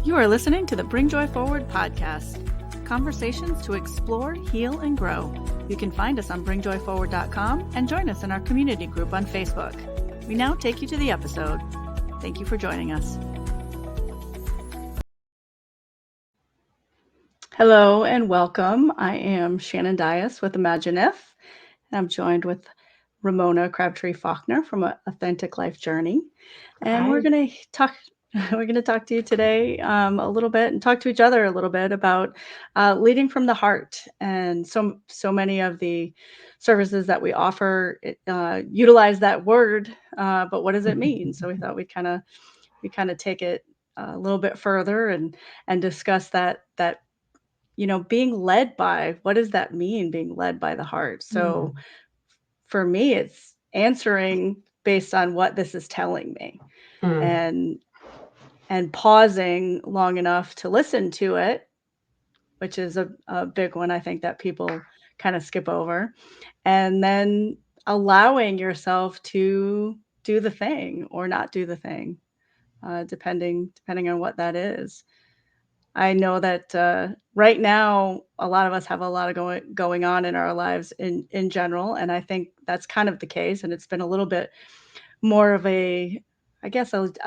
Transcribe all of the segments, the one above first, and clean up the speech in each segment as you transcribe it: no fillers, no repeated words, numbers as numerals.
You are listening to the Bring Joy Forward podcast. Conversations to explore, heal, and grow. You can find us on bringjoyforward.com and join us in our community group on Facebook. We now take you to the episode. Thank you for joining us. Hello and welcome. I am Shannon Dias with Imagine If, and I'm joined with Ramona Crabtree-Falkner from Authentic Life Journey. And Hi. we're going to talk to you today a little bit and talk to each other a little bit about leading from the heart. And so many of the services that we offer utilize that word, but what does it mean? So we thought we kind of take it a little bit further and discuss that being led by, what does that mean, being led by the heart? So for me, it's answering based on what this is telling me. And pausing long enough to listen to it, which is a big one, I think, that people kind of skip over. And then allowing yourself to do the thing or not do the thing, depending on what that is. I know that right now, a lot of us have a lot of going on in our lives in general. And I think that's kind of the case. And it's been a little bit more of a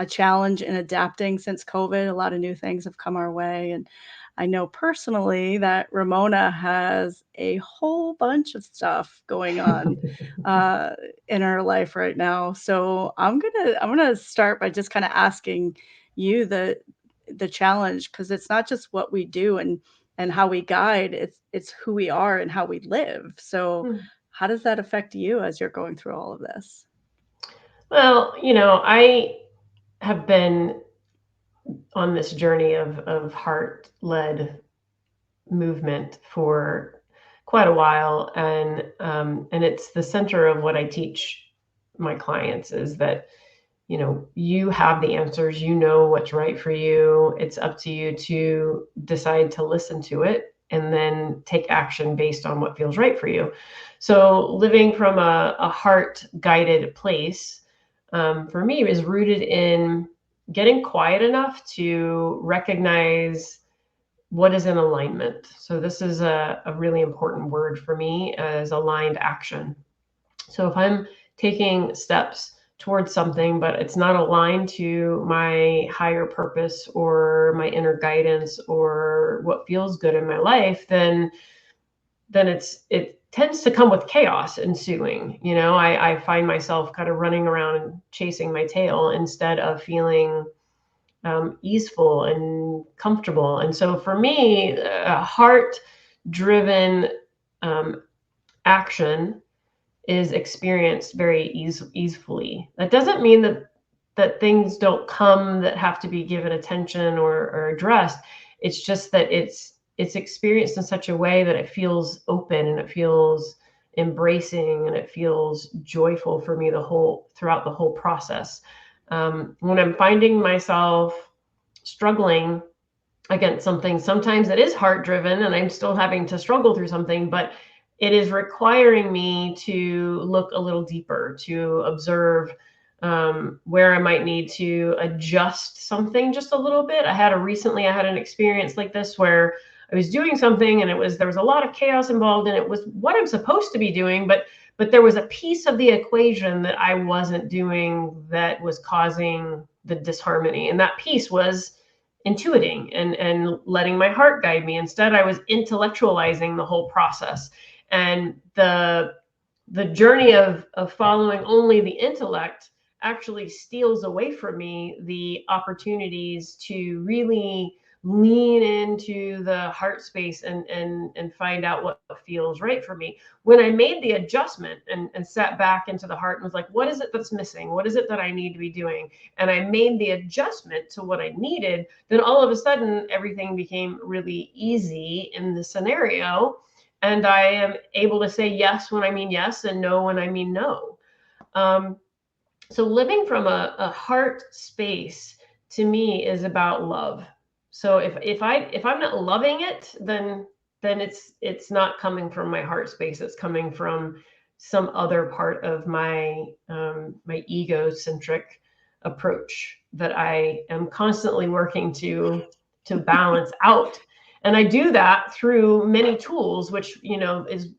challenge in adapting since COVID. A lot of new things have come our way. And I know personally that Ramona has a whole bunch of stuff going on in her life right now. So I'm gonna start by just kind of asking you the challenge, because it's not just what we do and how we guide, it's who we are and how we live. So how does that affect you as you're going through all of this? Well, I have been on this journey of heart-led movement for quite a while, and it's the center of what I teach my clients is that you have the answers, what's right for you. It's up to you to decide to listen to it and then take action based on what feels right for you. So living from a heart-guided place for me is rooted in getting quiet enough to recognize what is in alignment. So this is a really important word for me, as aligned action. So if I'm taking steps towards something, but it's not aligned to my higher purpose or my inner guidance or what feels good in my life, then it tends to come with chaos ensuing. I find myself kind of running around and chasing my tail instead of feeling easeful and comfortable. And so for me, a heart-driven action is experienced very easily. That doesn't mean that things don't come that have to be given attention or addressed. It's just that it's experienced in such a way that it feels open and it feels embracing and it feels joyful for me throughout the whole process. When I'm finding myself struggling against something, sometimes it is heart driven and I'm still having to struggle through something, but it is requiring me to look a little deeper, to observe where I might need to adjust something just a little bit. Recently I had an experience like this where I was doing something and there was a lot of chaos involved, and it was what I'm supposed to be doing, but there was a piece of the equation that I wasn't doing that was causing the disharmony. And that piece was intuiting and letting my heart guide me. Instead, I was intellectualizing the whole process. And the journey of following only the intellect actually steals away from me the opportunities to really lean into the heart space and find out what feels right for me. When I made the adjustment and sat back into the heart and was like, what is it that's missing? What is it that I need to be doing? And I made the adjustment to what I needed, then all of a sudden everything became really easy in the scenario. And I am able to say yes when I mean yes and no when I mean no. So living from a heart space to me is about love. So if I'm not loving it, then it's not coming from my heart space. It's coming from some other part of my my egocentric approach that I am constantly working to balance out. And I do that through many tools, which, you know, is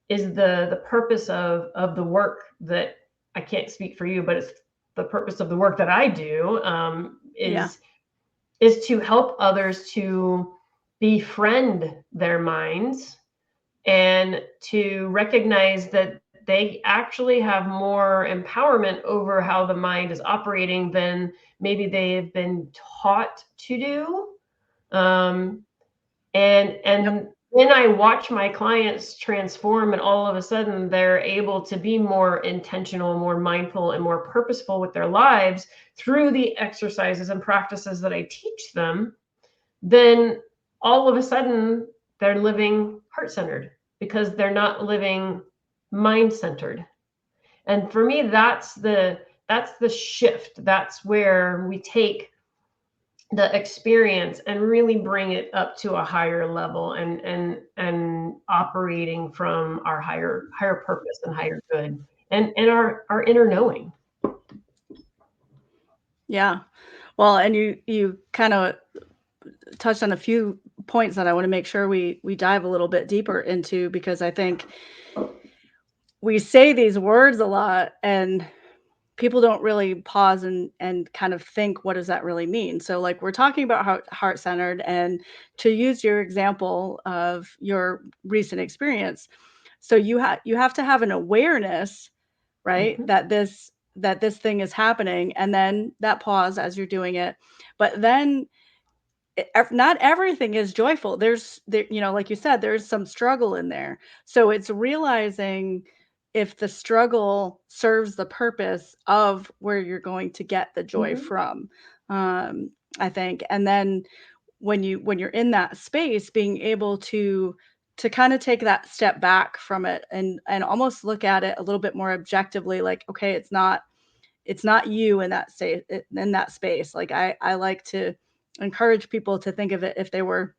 the purpose of the work that, I can't speak for you, but it's the purpose of the work that I do, Yeah. is to help others to befriend their minds and to recognize that they actually have more empowerment over how the mind is operating than maybe they've been taught to do. Yep. And when I watch my clients transform and all of a sudden they're able to be more intentional, more mindful, and more purposeful with their lives through the exercises and practices that I teach them, then all of a sudden they're living heart-centered because they're not living mind-centered. And for me, that's the shift. That's where we take the experience and really bring it up to a higher level, and operating from our higher purpose and higher good, and our inner knowing. Yeah. Well, and you kind of touched on a few points that I want to make sure we dive a little bit deeper into, because I think we say these words a lot and people don't really pause and kind of think, what does that really mean? So like we're talking about heart centered, and to use your example of your recent experience, so you have to have an awareness, right, Mm-hmm. that this thing is happening, and then that pause as you're doing it. But then not everything is joyful. There, you know, like you said, there's some struggle in there. So it's realizing if the struggle serves the purpose of where you're going to get the joy Mm-hmm. from. Um, I think, and then when you're in that space, being able to kind of take that step back from it and almost look at it a little bit more objectively, like, okay, it's not you in that state, in that space. Like I like to encourage people to think of it, if they were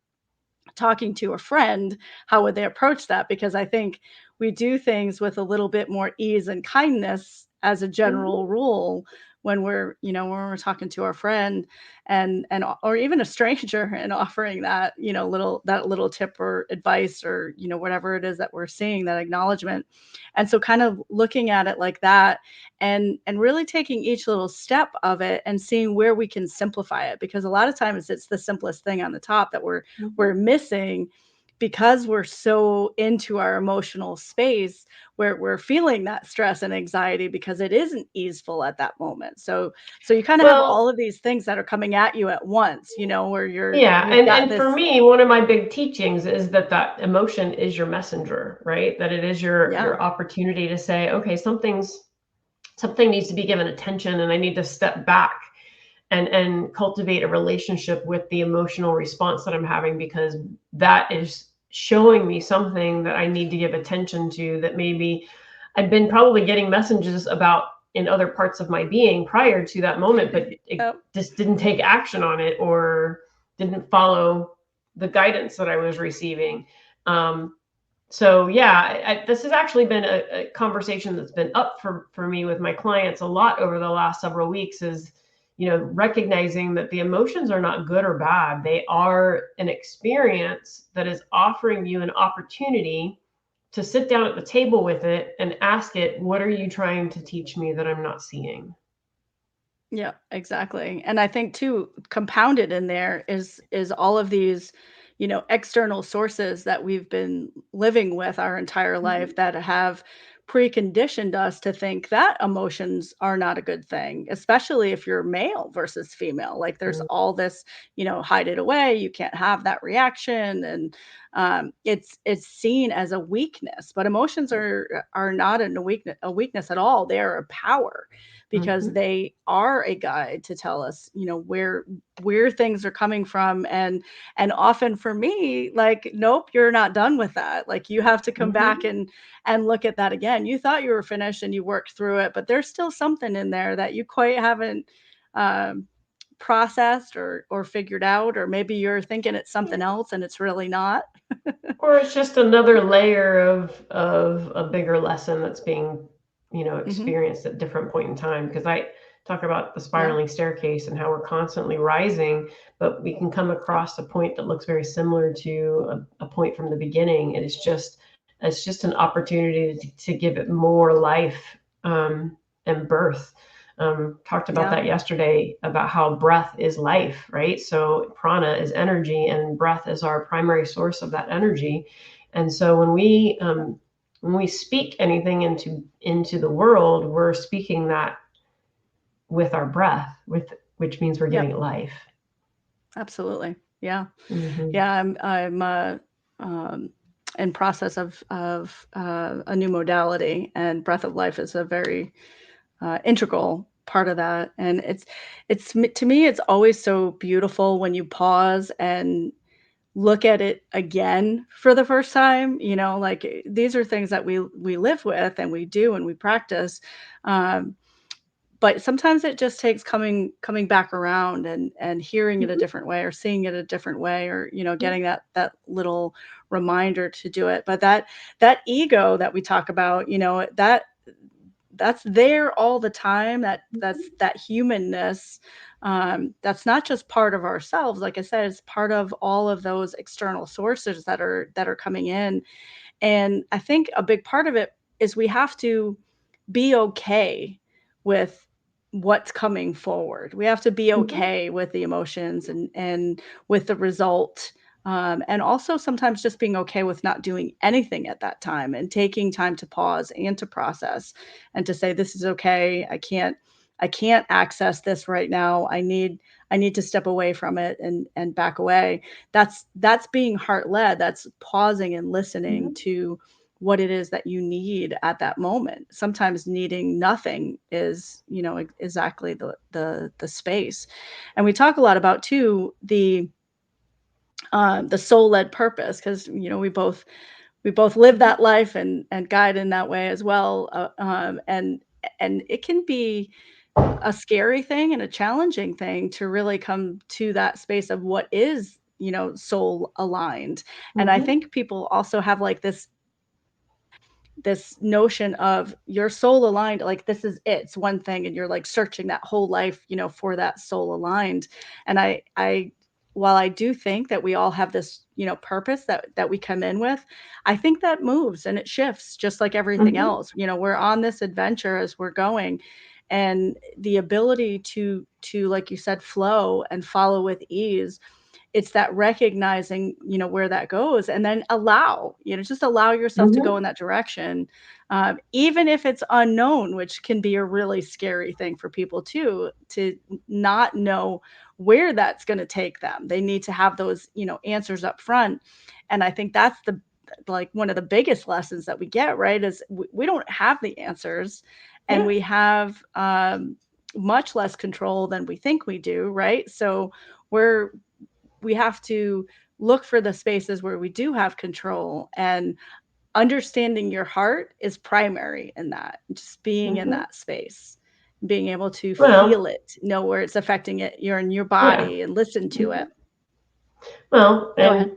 talking to a friend, how would they approach that? Because I think we do things with a little bit more ease and kindness as a Mm-hmm. general rule when we're, you know, when we're talking to our friend, and or even a stranger, and offering that, you know, little tip or advice, or, you know, whatever it is that we're seeing, that acknowledgement. And so kind of looking at it like that, and really taking each little step of it and seeing where we can simplify it, because a lot of times it's the simplest thing on the top that Mm-hmm. we're missing, because we're so into our emotional space where we're feeling that stress and anxiety because it isn't easeful at that moment. So you kind of have Well, all of these things that are coming at you at once, you know, where yeah, you've got and for this. me, one of my big teachings is that emotion is your messenger, right? That it is Yeah. your opportunity to say, okay, something needs to be given attention, and I need to step back and cultivate a relationship with the emotional response that I'm having, because that is showing me something that I need to give attention to, that maybe I've been probably getting messages about in other parts of my being prior to that moment, but it Yep. just didn't take action on it, or didn't follow the guidance that I was receiving. Um, so yeah, this has actually been a conversation that's been up for me with my clients a lot over the last several weeks, is, you know, recognizing that the emotions are not good or bad. They are an experience that is offering you an opportunity to sit down at the table with it and ask it, what are you trying to teach me that I'm not seeing? Yeah, exactly. And I think too, compounded in there is all of these, you know, external sources that we've been living with our entire life, Mm-hmm. that have preconditioned us to think that emotions are not a good thing, especially if you're male versus female. Like there's all this, you know, hide it away, you can't have that reaction, and it's seen as a weakness. But emotions are not a weakness at all. They are a power, because Mm-hmm. they are a guide to tell us, you know, where things are coming from. And often for me, like, nope, you're not done with that. Like you have to come back Mm-hmm. and look at that again. You thought you were finished and you worked through it, but there's still something in there that you quite haven't um processed or figured out, or maybe you're thinking it's something else and it's really not. Or it's just another layer of a bigger lesson that's being, you know, Hmm. experienced at different point in time. Because I talk about the Yeah. spiraling staircase and how we're constantly rising, but we can come Yep. across a point that looks very similar to a point from the beginning. And it's just an opportunity to give it more life, and birth. Talked about Yeah. that yesterday about how breath is life, right? So prana is energy, and breath is our primary source of that energy. And so when we speak anything into the world, we're speaking that with our breath, with which means we're giving Yep. it life. Absolutely. Yeah. Mm-hmm. Yeah. I'm um, in process of a new modality, and breath of life is a very integral part of that. And it's to me, it's always so beautiful when you pause and look at it again for the first time. Like, these are things that we live with and we do and we practice. Um, but sometimes it just takes coming back around and hearing it a Mm-hmm. different way, or seeing it a different way, or getting that little reminder to do it. But that ego that we talk about, that's there all the time. That's that humanness. That's not just part of ourselves. Like I said, it's part of all of those external sources that are coming in. And I think a big part of it is we have to be okay with what's coming forward. We have to be Mm-hmm. okay with the emotions and with the result. And also sometimes just being okay with not doing anything at that time, and taking time to pause and to process, and to say, this is okay. I can't access this right now. I need to step away from it and back away. That's being heart led. That's pausing and listening Mm-hmm. to what it is that you need at that moment. Sometimes needing nothing is, exactly the space. And we talk a lot about too the soul led purpose, because we both live that life and guide in that way as well. And it can be a scary thing and a challenging thing to really come to that space of what is, soul aligned. And I Mm-hmm. think people also have like this notion of your soul aligned, like this is it's one thing, and you're like searching that whole life, for that soul aligned. And I while I do think that we all have this, purpose that we come in with, I think that moves and it shifts just like everything Mm-hmm. else. We're on this adventure as we're going, and the ability to, like you said, flow and follow with ease. It's that recognizing, where that goes, and then just allow yourself to go Mm-hmm. in that direction, even if it's unknown, which can be a really scary thing for people too, to not know where that's going to take them. They need to have those, answers up front. And I think that's the like one of the biggest lessons that we get, right, is we don't have the answers, and Yeah. we have much less control than we think we do, right? So we're we have to look for the spaces where we do have control, and understanding your heart is primary in that, just being in Mm-hmm. that space, being able to feel Well, it, know where it's affecting it, you're in your yeah. body, and listen to Mm-hmm. it. Well, Go ahead. and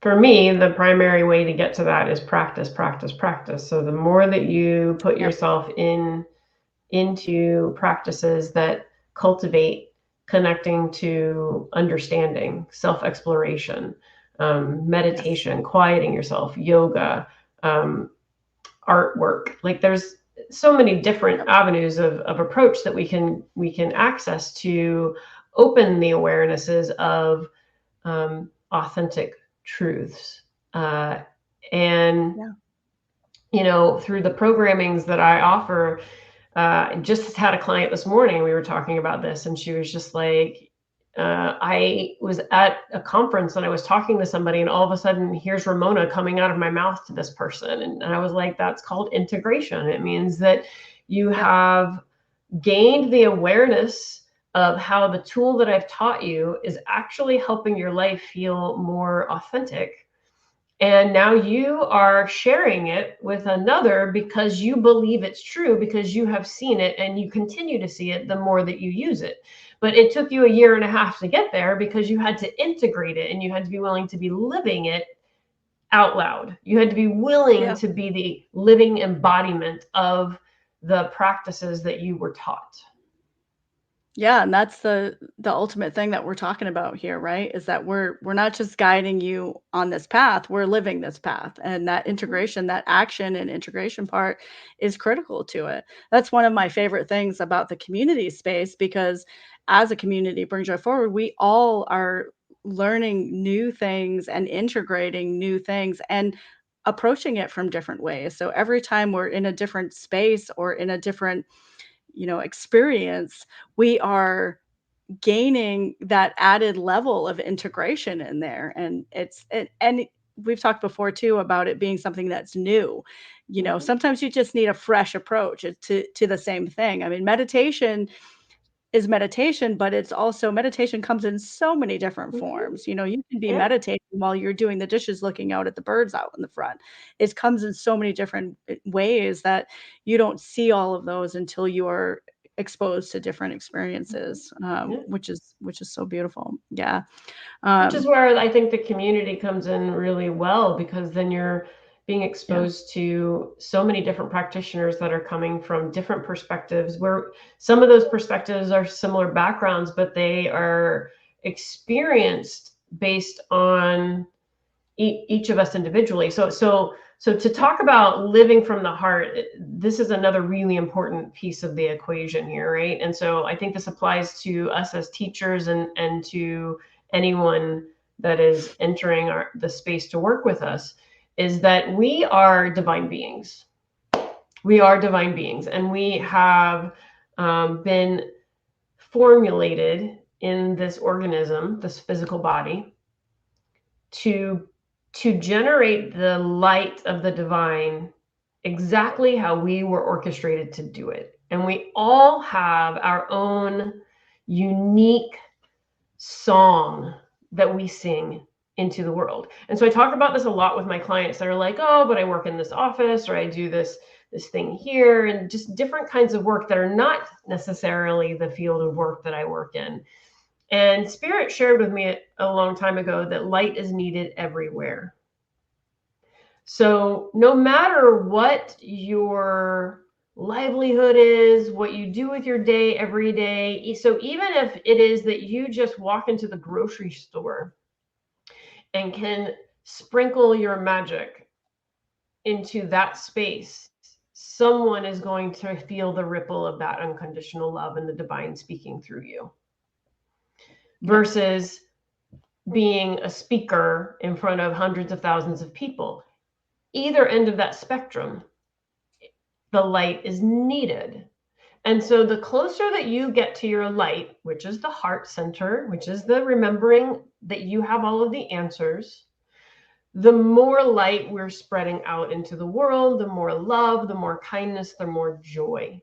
for me, the primary way to get to that is practice, practice, practice. So the more that you put Yep. yourself into practices that cultivate connecting to understanding, self-exploration, Yes. meditation, quieting yourself, yoga, um, artwork. Like there's so many different Yep. avenues of approach that we can access to open the awarenesses of, authentic truths. Uh, and Yeah. through the programmings that I offer, just had a client this morning. We were talking about this, and she was just like, I was at a conference and I was talking to somebody, and all of a sudden, here's Ramona coming out of my mouth to this person. And I was like, that's called integration. It means that you Yep. have gained the awareness of how the tool that I've taught you is actually helping your life feel more authentic. And now you are sharing it with another because you believe it's true, because you have seen it and you continue to see it the more that you use it. But it took you a year and a half to get there because you had to integrate it and you had to be willing to be living it out loud. You had to be willing Yeah. to be the living embodiment of the practices that you were taught. Yeah, and that's the ultimate thing that we're talking about here, right? Is that we're not just guiding you on this path, we're living this path. And that integration, that action and integration part is critical to it. That's one of my favorite things about the community space because as a community Bring Joy Forward, we all are learning new things and integrating new things and approaching it from different ways. So every time we're in a different space or in a different experience, we are gaining that added level of integration in there. And we've talked before too about it being something that's new. Mhm. Sometimes you just need a fresh approach to the same thing. I mean, meditation is meditation, but it's also meditation comes in so many different Mhm. forms. You can be Yeah. meditating while you're doing the dishes, looking out at the birds out in the front. It comes in so many different ways that you don't see all of those until you are exposed to different Mhm. experiences, Yeah. which is so beautiful. Yeah. Which is Um, where I think the community comes in really well, because then you're being yeah. exposed to so many different practitioners that are coming from different perspectives, where some of those perspectives are similar backgrounds, but they are experienced based on each of us individually. So to talk about living from the heart, this is another really important piece of the equation here, right? And so I think this applies to us as teachers, and to anyone that is entering the space to work with us, is that we are divine beings. We are divine beings, and we have been formulated in this organism, this physical body, to generate the light of the divine exactly how we were orchestrated to do it. And we all have our own unique song that we sing into the world. And so I talk about this a lot with my clients that are like, "Oh, but I work in this office, or I do this thing here," and just different kinds of work that are not necessarily the field of work that I work in. And Spirit shared with me a long time ago that light is needed everywhere. So no matter what your livelihood is, what you do with your day every day, so even if it is that you just walk into the grocery store and can sprinkle your magic into that space, someone is going to feel the ripple of that unconditional love and the divine speaking through you. Yeah. Versus being a speaker in front of hundreds of thousands of people. Either end of that spectrum, the light is needed. And so the closer that you get to your light, which is the heart center, which is the remembering that you have all of the answers, the more light we're spreading out into the world, the more love, the more kindness, the more joy.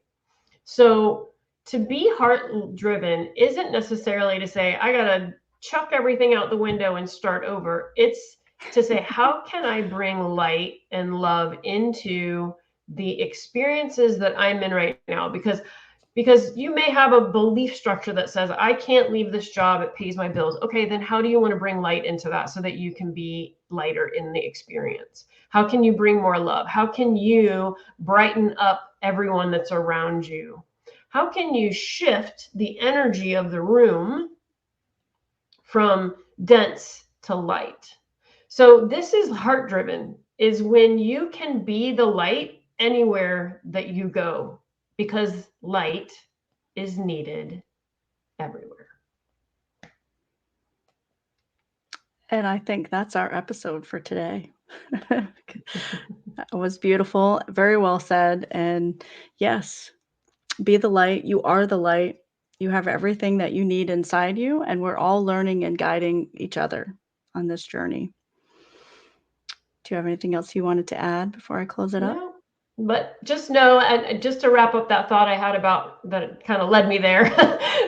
So to be heart driven isn't necessarily to say, I got to chuck everything out the window and start over. It's to say, how can I bring light and love into the experiences that I'm in right now? Because you may have a belief structure that says, I can't leave this job, it pays my bills. Okay, then how do you want to bring light into that so that you can be lighter in the experience? How can you bring more love? How can you brighten up everyone that's around you? How can you shift the energy of the room from dense to light? So this is heart driven, is when you can be the light anywhere that you go, because light is needed everywhere. And I think that's our episode for today. That was beautiful. Very well said. And yes, be the light. You are the light. You have everything that you need inside you, and we're all learning and guiding each other on this journey. Do you have anything else you wanted to add before I close it up? No, but just know, and just to wrap up that thought I had about that kind of led me there,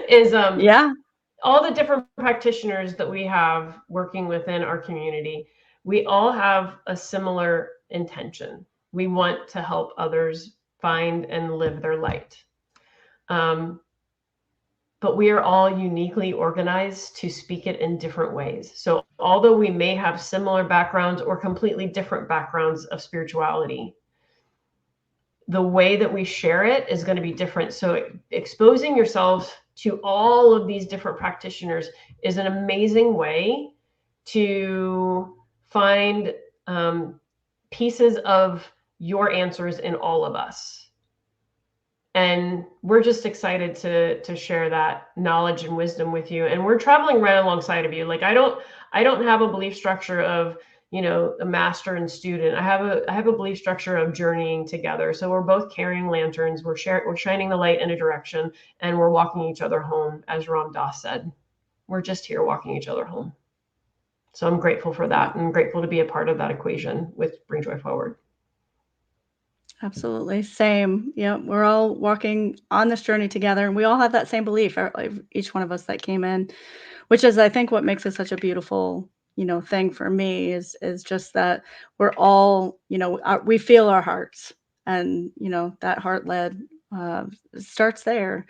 is Yeah. all the different practitioners that we have working within our community, we all have a similar intention. We want to help others find and live their light. Um, but we are all uniquely organized to speak it in different ways. So, although we may have similar backgrounds or completely different backgrounds of spirituality, the way that we share it is going to be different. So, exposing yourself to all of these different practitioners is an amazing way to find pieces of your answers in all of us. And we're just excited to share that knowledge and wisdom with you. And we're traveling right alongside of you. Like I don't have a belief structure of, a master and student. I have a belief structure of journeying together. So we're both carrying lanterns. We're shining the light in a direction, and we're walking each other home, as Ram Dass said. We're just here walking each other home. So I'm grateful for that. And I'm grateful to be a part of that equation with Bring Joy Forward. Absolutely. Same. Yeah. We're all walking on this journey together, and we all have that same belief, each one of us that came in, which is, I think, what makes it such a beautiful, thing for me is just that we're all, we feel our hearts, and, that heart led starts there.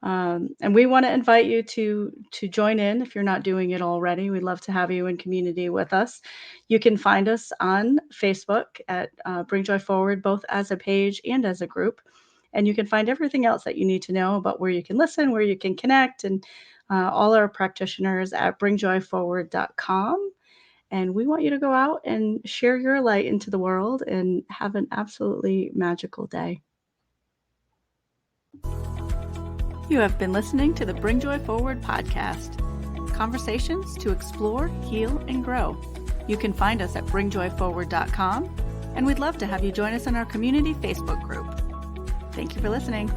And we want to invite you to join in if you're not doing it already. We'd love to have you in community with us. You can find us on Facebook at Bring Joy Forward, both as a page and as a group. And you can find everything else that you need to know about where you can listen, where you can connect, and all our practitioners at bringjoyforward.com. And we want you to go out and share your light into the world and have an absolutely magical day. You have been listening to the Bring Joy Forward podcast. Conversations to explore, heal, and grow. You can find us at bringjoyforward.com, and we'd love to have you join us in our community Facebook group. Thank you for listening.